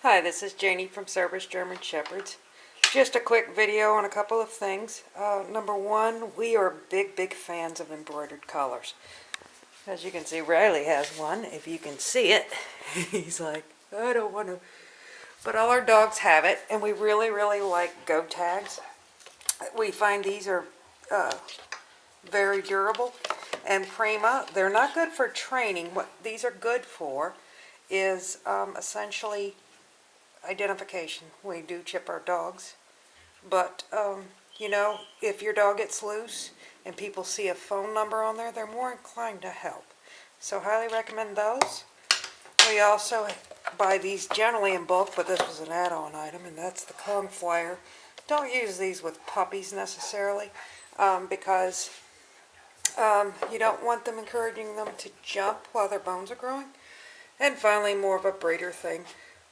Hi, this is Janie from Cerberus German Shepherds. Just a quick video on a couple of things. Number one, we are big fans of embroidered collars. As you can see, Riley has one. If you can see it, he's like, I don't want to. But all our dogs have it, and we really like go tags. We find these are very durable. And Prima, they're not good for training. What these are good for is essentially identification. We do chip our dogs, but you know, if your dog gets loose and people see a phone number on there, they're more inclined to help. So highly recommend those. We also buy these generally in bulk, but this was an add-on item, and that's the Kong Flyer. Don't use these with puppies necessarily, because you don't want them encouraging them to jump while their bones are growing. And finally, more of a breeder thing.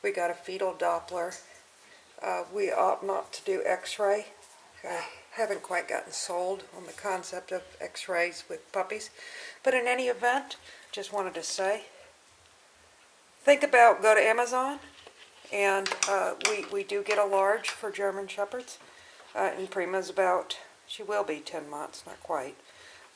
We got a fetal doppler. We ought not to do x-ray. I haven't quite gotten sold on the concept of x-rays with puppies. But in any event, just wanted to say, go to Amazon, and we do get a large for German Shepherds. And Prima's she will be 10 months, not quite.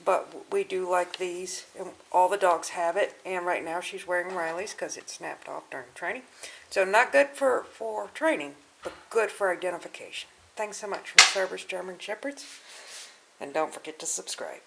But we do like these, and all the dogs have it, and right now she's wearing Riley's because it snapped off during training. So not good for training, but good for identification. Thanks so much from Cerberus German Shepherds, and don't forget to subscribe.